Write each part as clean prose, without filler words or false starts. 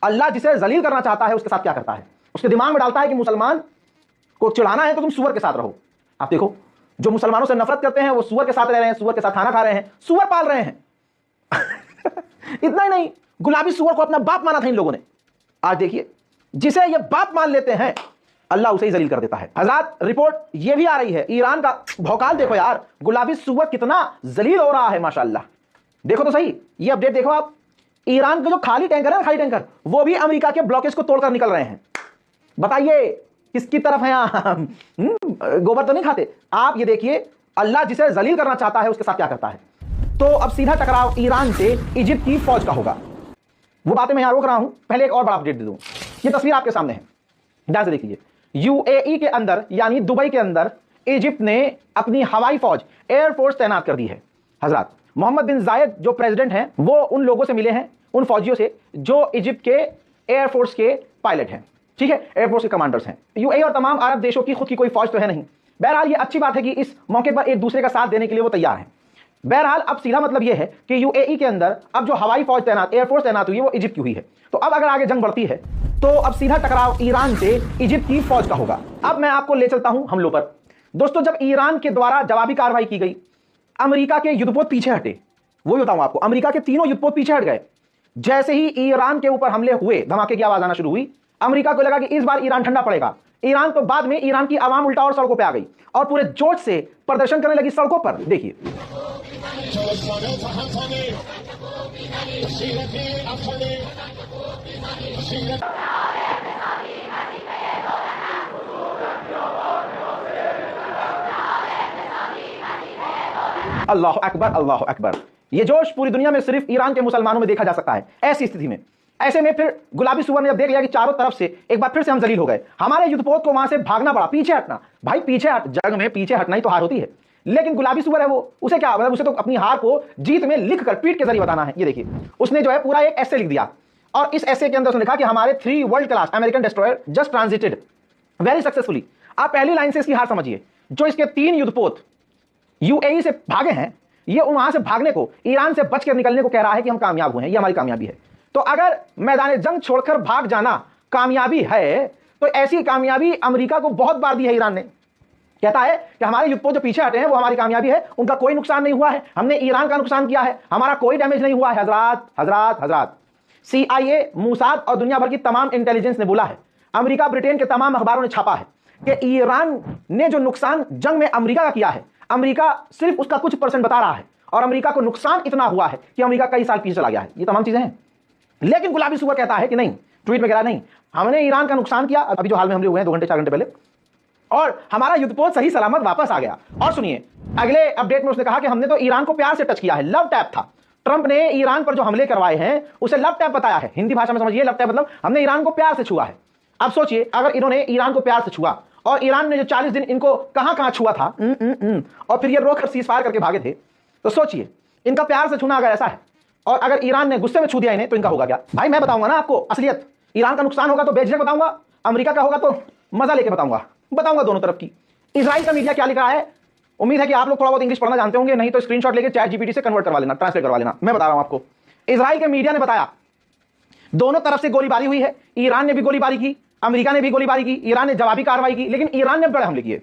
अल्लाह जिसे जलील करना चाहता है उसके साथ क्या करता है, उसके दिमाग में डालता है कि मुसलमान को चिढ़ाना है तो तुम सुअर के साथ रहो। आप देखो, जो मुसलमानों से नफरत करते हैं वो सुअर के साथ रह रहे हैं, सुअर के साथ खाना खा रहे हैं, सुअर पाल रहे हैं। इतना ही नहीं, गुलाबी सुअर को अपना बाप माना था इन लोगों ने। आज देखिए, जिसे ये बाप मान लेते हैं अल्लाह उसे ही जलील कर देता है। हज़रात, रिपोर्ट ये भी आ रही है, ईरान का भौकाल देखो यार, गुलाबी सुअर कितना जलील हो रहा है माशाअल्लाह। देखो तो सही, ये अपडेट देखो आप, ईरान के जो खाली टैंकर है, खाली टैंकर, वो भी अमेरिका के ब्लॉकेज को तोड़कर निकल रहे हैं। बताइए किसकी तरफ है आप? गोबर तो नहीं खाते आप। ये देखिए, अल्लाह जिसे जलील करना चाहता है उसके साथ क्या करता है। तो अब सीधा टकराव ईरान से इजिप्ट की फौज का होगा। वो बातें मैं यहां रोक रहा हूं, पहले एक और बड़ा अपडेट दे दूं। ये तस्वीर आपके सामने है, ध्यान से देखिए। यूएई के अंदर यानी दुबई के अंदर इजिप्ट ने अपनी हवाई फौज, एयरफोर्स तैनात कर दी है। हजरत, मोहम्मद बिन जायद जो प्रेसिडेंट हैं वो उन लोगों से मिले हैं, उन फौजियों से जो इजिप्ट के एयरफोर्स के पायलट हैं, ठीक है, एयरफोर्स के कमांडर्स हैं। यूएई और तमाम अरब देशों की खुद की कोई फौज तो है नहीं। बहरहाल ये अच्छी बात है कि इस मौके पर एक दूसरे का साथ देने के लिए वो तैयार हैं। बहरहाल अब सीधा मतलब यह है कि यूएई के अंदर अब जो हवाई फौज तैनात, एयरफोर्स तैनात हुई है वो इजिप्ट की हुई है। तो अब अगर आगे जंग बढ़ती है तो अब सीधा टकराव ईरान से इजिप्ट की फौज का होगा। अब मैं आपको ले चलता हूं हमलों पर। दोस्तों, जब ईरान के द्वारा जवाबी कार्रवाई की गई, अमेरिका के युद्धपोत पीछे हटे। वही बताऊं आपको, अमेरिका के तीनों युद्धपोत पीछे हट गए। जैसे ही ईरान के ऊपर हमले हुए, धमाके की आवाज आना शुरू हुई, अमेरिका को लगा कि इस बार ईरान ठंडा पड़ेगा। ईरान तो बाद में ईरान की आवाम उल्टा और सड़कों पर आ गई और पूरे जोश से प्रदर्शन करने लगी सड़कों पर। देखिए, अल्लाह अकबर, अल्लाह अकबर। यह जोश पूरी दुनिया में सिर्फ ईरान के मुसलमानों में देखा जा सकता है। ऐसी स्थिति में, ऐसे में फिर गुलाबी सुअर ने जब देख लिया कि चारों तरफ से एक बार फिर से हम जलील हो गए, हमारे युद्धपोत को वहां से भागना पड़ा, पीछे हटना। भाई पीछे हट, जंग में पीछे हटना ही तो हार होती है। लेकिन गुलाबी सुअर है वो, उसे क्या मतलब, उसे तो अपनी हार को जीत में लिखकर पीठ के जरिए बताना है। ये देखिए, उसने जो है पूरा एक एसे लिख दिया और इस एसे के अंदर उसने लिखा कि हमारे 3 world class American destroyer just transited very successfully. आप पहली लाइन से इसकी हार समझिए। जो इसके 3 युद्धपोत यूएई से भागे हैं, ये वहां से भागने को, ईरान से बचकर निकलने को कह रहा है कि हम कामयाब हुए हैं, ये हमारी कामयाबी है। तो अगर मैदान जंग छोड़कर भाग जाना कामयाबी है तो ऐसी कामयाबी अमेरिका को बहुत बार दी है ईरान ने। कहता है कि हमारे युद्धपोत जो पीछे हटे हैं वो हमारी कामयाबी है, उनका कोई नुकसान नहीं हुआ है, हमने ईरान का नुकसान किया है, हमारा कोई डैमेज नहीं हुआ है। हजरात हजरात हजरात, सीआईए, मूसाद और दुनिया भर की तमाम इंटेलिजेंस ने बोला है, अमेरिका, ब्रिटेन के तमाम अखबारों ने छापा है कि ईरान ने जो नुकसान जंग में अमेरिका का किया है, अमेरिका सिर्फ उसका कुछ % बता रहा है और अमेरिका को नुकसान इतना हुआ है कि अमेरिका कई साल पीछे चला गया है। ये तमाम चीजें हैं। लेकिन गुलाबी सुअर कहता है कि नहीं, ट्वीट में कह रहा नहीं, हमने ईरान का नुकसान किया, अभी जो हाल में हमले हुए हैं 2 घंटे 4 घंटे पहले, और हमारा युद्धपोत सही सलामत वापस आ गया। और सुनिए, अगले अपडेट में उसने कहा कि हमने तो ईरान को प्यार से टच किया है, लव टैप था। ट्रंप ने ईरान पर जो हमले करवाए हैं उसे लव टैप बताया है। हिंदी भाषा में समझिए, लव टैप मतलब हमने ईरान को प्यार से छुआ है। अब सोचिए, अगर इन्होंने ईरान को प्यार से छुआ और ईरान ने जो 40 दिन इनको कहां कहां छुआ था, और फिर ये रोककर सीजफायर करके भागे थे, तो सोचिए इनका प्यार से छूना अगर ऐसा है और अगर ईरान ने गुस्से में छू दिया इन्हें, तो इनका होगा क्या? भाई मैं बताऊंगा ना आपको असलियत। ईरान का नुकसान होगा तो बेझिझक बताऊंगा, अमेरिका का होगा तो मजा लेके बताऊंगा दोनों तरफ की। इजराइल का मीडिया क्या लिख रहा है, उम्मीद है कि आप लोग थोड़ा बहुत इंग्लिश पढ़ना जानते होंगे, नहीं तो स्क्रीनशॉट लेके चैट जीपीटी से कन्वर्ट करवा लेना, ट्रांसलेट करवा लेना। मैं बता रहा हूं आपको, इजराइल के मीडिया ने बताया दोनों तरफ से गोलीबारी हुई है। ईरान ने भी गोलीबारी की, अमेरिका ने भी गोलीबारी की, ईरान ने जवाबी कार्रवाई की, लेकिन ईरान ने बड़े हमले किए।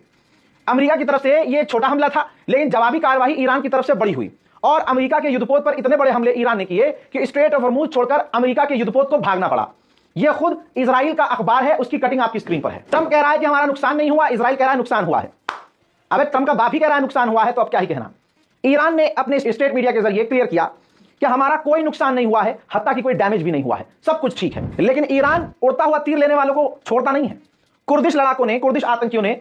अमेरिका की तरफ से यह छोटा हमला था, लेकिन जवाबी कार्रवाई ईरान की तरफ से बड़ी हुई। और अमेरिका के युद्धपोत पर इतने बड़े हमले ईरान ने किए कि स्ट्रेट ऑफ हॉर्मुज छोड़कर अमेरिका के युद्धपोत को भागना पड़ा। यह खुद इजराइल का अखबार है, उसकी कटिंग आपकी स्क्रीन पर है। ट्रंप कह रहा है कि हमारा नुकसान नहीं हुआ, इजराइल कह रहा है नुकसान हुआ है। अबे ट्रंप का बाप ही कह रहा है नुकसान हुआ है, तो अब क्या ही कहना। ईरान ने अपने स्टेट मीडिया के जरिए क्लियर किया कि हमारा कोई नुकसान नहीं हुआ है, हत्ता कि कोई डैमेज भी नहीं हुआ है, सब कुछ ठीक है। लेकिन ईरान उड़ता हुआ तीर लेने वालों को छोड़ता नहीं है। कुर्दिश लड़ाकों ने, कुर्दिश आतंकियों ने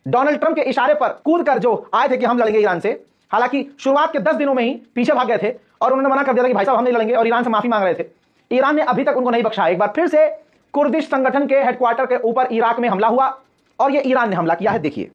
डोनाल्ड ट्रंप के इशारे पर कूद कर जो आए थे कि हम लड़ेंगे ईरान से, हालांकि शुरुआत के 10 दिनों में ही पीछे भाग गए थे और उन्होंने मना कर दिया था कि भाई साहब हम नहीं लड़ेंगे, और ईरान से माफी मांग रहे थे। ईरान ने अभी तक उनको नहीं बख्शा। एक बार फिर से कुर्दिश संगठन के हेडक्वार्टर के ऊपर इराक में हमला हुआ और ये ईरान ने हमला किया है। देखिए,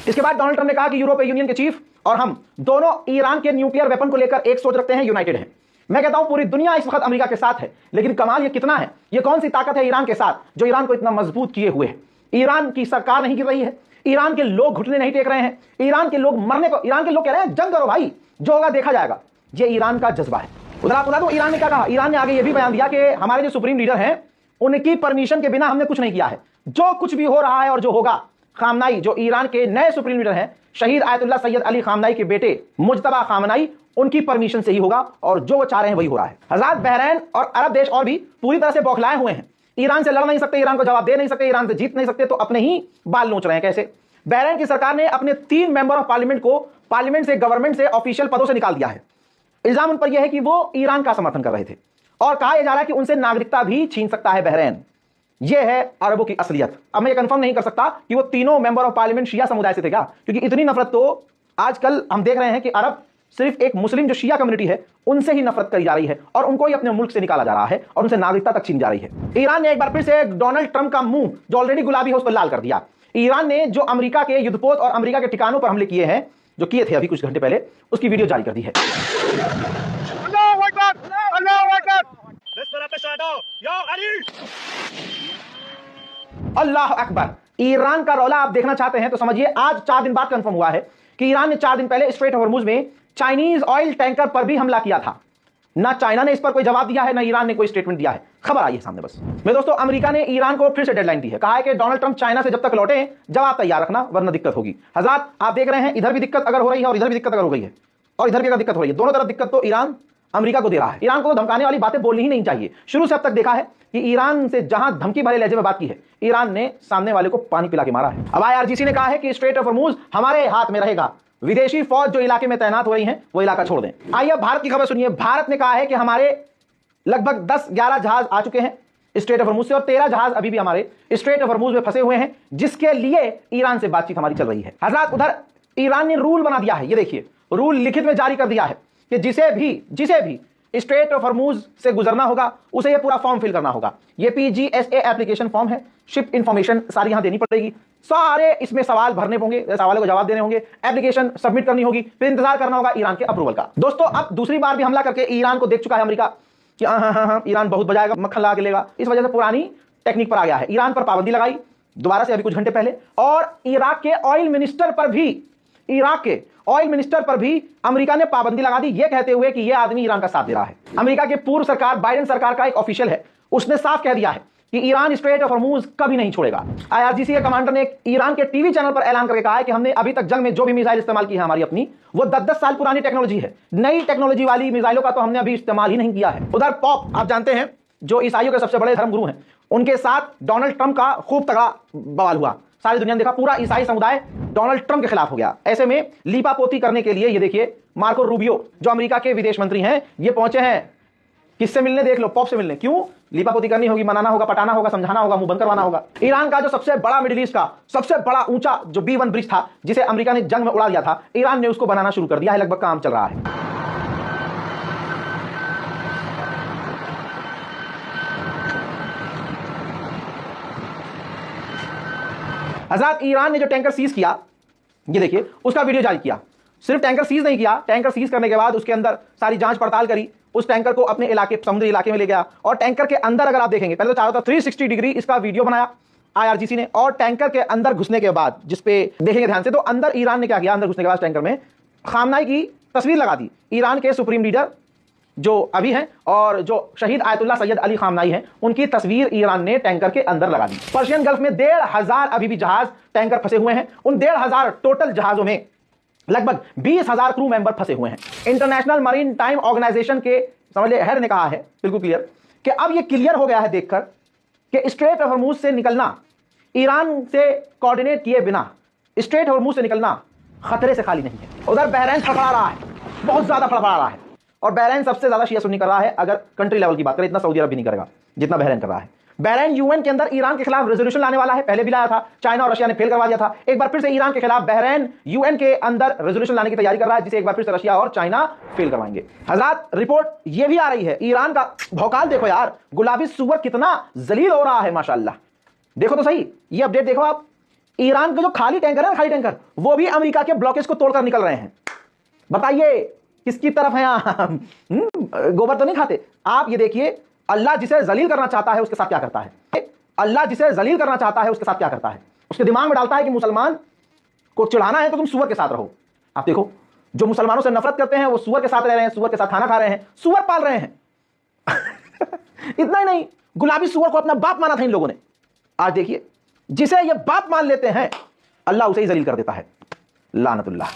इसके बाद डोनाल्ड ट्रंप ने कहा कि यूरोपीय यूनियन के चीफ और हम दोनों ईरान के न्यूक्लियर वेपन को लेकर एक सोच रखते हैं, यूनाइटेड हैं। मैं कहता हूं पूरी दुनिया इस वक्त अमेरिका के साथ है, लेकिन कमाल ये कितना है, ये कौन सी ताकत है ईरान के साथ जो ईरान को इतना मजबूत किए हुए है। ईरान की सरकार नहीं गिर रही है, ईरान के लोग घुटने नहीं टेक रहे हैं, ईरान के लोग मरने को, ईरान के लोग कह रहे हैं जंग करो भाई, जो होगा देखा जाएगा। ये ईरान का जज्बा है। उधर आप बता दो ईरान ने क्या कहा, ईरान ने आगे ये भी बयान दिया कि हमारे जो सुप्रीम लीडर हैं उनकी परमिशन के बिना हमने कुछ नहीं किया है, जो कुछ भी हो रहा है और जो होगा, खामनाई जो ईरान के नए सुप्रीम लीडर हैं, शहीद आयतुल्लाह सैयद अली खामनाई के बेटे मुज्तबा खामनाई, उनकी परमिशन से ही होगा और जो वो चाह रहे हैं वही हो रहा है। हज़रात, बहरीन और अरब देश और भी पूरी तरह से बौखलाए हुए हैं। ईरान से लड़ नहीं सकते, ईरान को जवाब दे नहीं सकते, ईरान से जीत नहीं सकते, तो अपने ही बाल नोच रहे हैं। कैसे? बहरीन की सरकार ने अपने 3 मेंबर ऑफ पार्लियामेंट को पार्लियामेंट से, गवर्नमेंट से, ऑफिशियल पदों से निकाल दिया है। इल्जाम उन पर यह है कि वो ईरान का समर्थन कर रहे थे और कहा यह जा रहा है कि उनसे नागरिकता भी छीन सकता है बहरीन। यह है अरबों की असलियत। अब मैं ये कंफर्म नहीं कर सकता कि वो तीनों मेंबर ऑफ पार्लियामेंट शिया समुदाय से थे क्या, क्योंकि इतनी नफरत तो आजकल हम देख रहे हैं कि अरब सिर्फ एक मुस्लिम जो शिया कम्युनिटी है उनसे ही नफरत करी जा रही है और उनको ही अपने मुल्क से निकाला जा रहा है और उनसे नागरिकता तक छीन जा रही है। ईरान ने एक बार फिर से डोनाल्ड ट्रंप का मुंह जो ऑलरेडी गुलाबी है उस पर लाल कर दिया। ईरान ने जो अमेरिका के युद्धपोत और अमेरिका के ठिकानों पर हमले किए हैं, जो किए थे अभी कुछ घंटे पहले, उसकी वीडियो जारी कर दी है। अल्लाह अकबर। ईरान का रौला आप देखना चाहते हैं तो समझिए आज 4 दिन बाद कंफर्म हुआ है कि ईरान ने 4 दिन पहले स्ट्रेट ऑफ हॉर्मुज में चाइनीज ऑयल टैंकर पर भी हमला किया था। ना चाइना ने इस पर कोई जवाब दिया है, ना ईरान ने कोई स्टेटमेंट दिया है। खबर आई है सामने बस। मेरे दोस्तों, अमेरिका ने ईरान को फिर से डेडलाइन दी है। कहा है कि डोनाल्ड ट्रंप चाइना से जब तक लौटे जवाब तैयार रखना, वरना दिक्कत होगी। हज़रात, आप देख रहे हैं इधर भी दिक्कत अगर हो रही है और इधर भी दिक्कत अगर हो गई है और इधर भी अगर दिक्कत हो रही है, दोनों तरफ दिक्कत तो ईरान अमेरिका को दे रहा है। ईरान को तो धमकाने वाली बातें बोलनी ही नहीं चाहिए। शुरू से अब तक देखा है कि ईरान से जहां धमकी भरे लहजे में बात की है, ईरान ने सामने वाले को पानी पिला के मारा है। अब IRGC ने कहा है कि स्ट्रेट ऑफ हॉर्मुज हमारे हाथ में रहेगा, विदेशी फौज जो इलाके में तैनात हो रही है वो इलाका छोड़ दें। आइए अब भारत की खबर सुनिए। भारत ने कहा है कि हमारे लगभग 10-11 जहाज आ चुके हैं स्ट्रेट ऑफ हॉर्मुज से और 13 जहाज अभी भी हमारे स्ट्रेट ऑफ हॉर्मुज में फंसे हुए हैं, जिसके लिए ईरान से बातचीत हमारी चल रही है। हज़रात, उधर ईरान ने रूल बना दिया है, ये देखिए, रूल लिखित में जारी कर दिया है कि जिसे भी स्ट्रेट ऑफ हॉर्मुज से गुजरना होगा उसे ये पूरा फॉर्म फिल करना होगा। ये PGSA एप्लीकेशन फॉर्म है, शिप इंफॉर्मेशन सारी यहां देनी पड़ेगी, सारे इसमें सवाल भरने होंगे, सवालों को जवाब देने होंगे, एप्लीकेशन सबमिट करनी होगी, फिर इंतजार करना होगा ईरान के अप्रूवल का। दोस्तों, अब दूसरी बार भी हमला करके ईरान को देख चुका है अमेरिका कि हाँ, ईरान बहुत बजाएगा, मक्खन लगा के लेगा। इस वजह से पुरानी टेक्निक पर आ गया है। ईरान पर पाबंदी लगाई दोबारा से अभी कुछ घंटे पहले, और इराक के ऑयल मिनिस्टर पर भी अमेरिका ने पाबंदी लगा दी, यह कहते हुए कि यह आदमी ईरान का साथ दे रहा है। अमेरिका के पूर्व सरकार बाइडेन सरकार का एक ऑफिशियल है, उसने साफ कह दिया है कि ईरान स्ट्रेट ऑफ हॉर्मुज कभी नहीं छोड़ेगा। IRGC के कमांडर ने ईरान के टीवी चैनल पर ऐलान करके कहा है कि हमने अभी तक जंग में जो भी मिसाइल इस्तेमाल की है हमारी अपनी, वो 10-10 साल पुरानी टेक्नोलॉजी है। नई टेक्नोलॉजी वाली मिसाइलों का तो हमने अभी इस्तेमाल ही नहीं किया है। उधर पॉप, आप जानते हैं, जो ईसाइयों के सबसे बड़े धर्मगुरु हैं, उनके साथ डोनाल्ड ट्रंप का खूब तगड़ा बवाल हुआ। सारी दुनिया ने देखा, पूरा ईसाई समुदाय डोनाल्ड ट्रंप के खिलाफ हो गया। ऐसे में लीपापोती करने के लिए ये देखिए, मार्को रूबियो जो अमेरिका के विदेश मंत्री हैं, ये पहुंचे हैं किससे मिलने, देख लो, पॉप से मिलने। क्यों? लीपापोती करनी होगी, मनाना होगा, पटाना होगा, समझाना होगा, मुंह बंद करवाना होगा। ईरान का जो सबसे बड़ा, मिडिल ईस्ट का सबसे बड़ा ऊंचा जो B1 ब्रिज था, जिसे अमेरिका ने जंग में उड़ा दिया था, ईरान ने उसको बनाना शुरू कर दिया है, लगभग काम चल रहा है। हज़रात, ईरान ने जो टैंकर सीज किया, ये देखिए, उसका वीडियो जारी किया। सिर्फ टैंकर सीज नहीं किया, टैंकर सीज करने के बाद उसके अंदर सारी जांच पड़ताल करी, उस टैंकर को अपने इलाके, समुद्री इलाके में ले गया, और टैंकर के अंदर अगर आप देखेंगे, पहले तो चारों तरफ 360 डिग्री इसका वीडियो बनाया IRGC ने, और टैंकर के अंदर घुसने के बाद, जिसपे देखेंगे ध्यान से, तो अंदर ईरान ने क्या किया, अंदर घुसने के बाद टैंकर में खामनाई की तस्वीर लगा दी। ईरान के सुप्रीम लीडर जो अभी हैं और जो शहीद आयतुल्लाह सैयद अली खामनाई हैं, उनकी तस्वीर ईरान ने टैंकर के अंदर लगा दी। पर्शियन गल्फ में 1,500 अभी भी जहाज, टैंकर फंसे हुए हैं। उन 1,500 टोटल जहाजों में लगभग 20,000 क्रू मेंबर फंसे हुए हैं। इंटरनेशनल मरीन टाइम ऑर्गेनाइजेशन के समझ ले हेड ने कहा है बिल्कुल क्लियर कि अब यह क्लियर हो गया है देखकर कि स्ट्रेट ऑफ हॉर्मुज से निकलना, ईरान से कोऑर्डिनेट किए बिना स्ट्रेट ऑफ हॉर्मुज से निकलना खतरे से खाली नहीं है। उधर बहरीन फड़फड़ा रहा है, बहुत ज्यादा फड़फड़ा रहा है, और बहरीन सबसे ज्यादा शिया सुन्नी कर रहा है। अगर कंट्री लेवल की बात करें, इतना सऊदी अरब भी नहीं करेगा जितना बहरीन कर रहा है। बहरीन यूएन के अंदर ईरान के खिलाफ रेजोल्यूशन लाने वाला है, पहले भी लाया था, चाइना और रशिया ने फेल करवा दिया था। एक बार फिर से ईरान के खिलाफ बहरीन यूएन के अंदर रेजोल्यूशन लाने की तैयारी कर रहा है, जिसे एक बार फिर से रशिया और चाइना फेल करवाएंगे। हज़रात, रिपोर्ट ये भी आ रही है, ईरान का भौकाल देखो यार, गुलाबी सुअर कितना जलील हो रहा है माशाल्लाह। देखो तो सही, ये अपडेट देखो आप, ईरान के जो खाली टैंकर है, खाली टैंकर, वो भी अमेरिका के ब्लॉकेज को तोड़कर निकल रहे हैं। बताइए किसकी तरफ हैं आप? गोबर तो नहीं खाते आप। ये देखिए, अल्लाह जिसे जलील करना चाहता है उसके साथ क्या करता है। अल्लाह जिसे जलील करना चाहता है उसके साथ क्या करता है, उसके दिमाग में डालता है कि मुसलमान को चिढ़ाना है तो तुम सुअर के साथ रहो। आप देखो, जो मुसलमानों से नफरत करते हैं वो सुअर के साथ रह रहे हैं, सुअर के साथ खाना खा रहे हैं, सुअर पाल रहे हैं। इतना ही नहीं, गुलाबी सुअर को अपना बाप माना था इन लोगों ने। आज देखिए, जिसे ये बाप मान लेते हैं अल्लाह उसे ही जलील कर देता है। लानतुल्लाह।